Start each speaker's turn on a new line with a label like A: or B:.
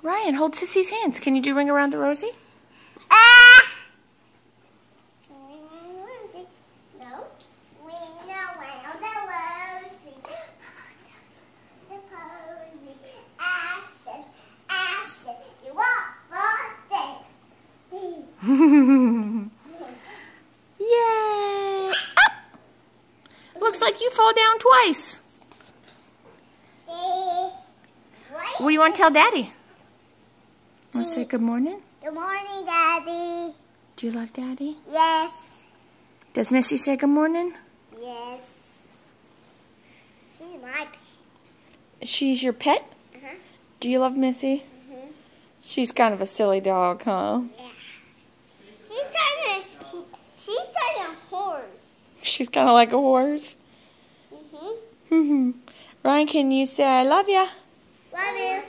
A: Ryan, hold Sissy's hands. Can you do Ring Around the Rosie?
B: No. Ring around the rosy. The posy. Ashes, ashes. You walk for dead.
A: Yay! Up! Looks like you fall down twice. What do you want to tell Daddy? Want to say good morning?
B: Good morning, Daddy.
A: Do you love Daddy?
B: Yes.
A: Does Missy say good morning?
B: Yes. She's my pet.
A: She's your pet?
B: Uh-huh.
A: Do you love Missy?
B: Mm-hmm.
A: She's kind of a silly dog, huh?
B: Yeah. She's kind of a horse.
A: She's kind of like a horse.
B: Mm-hmm.
A: Ryan, can you say I love ya?
B: Love you.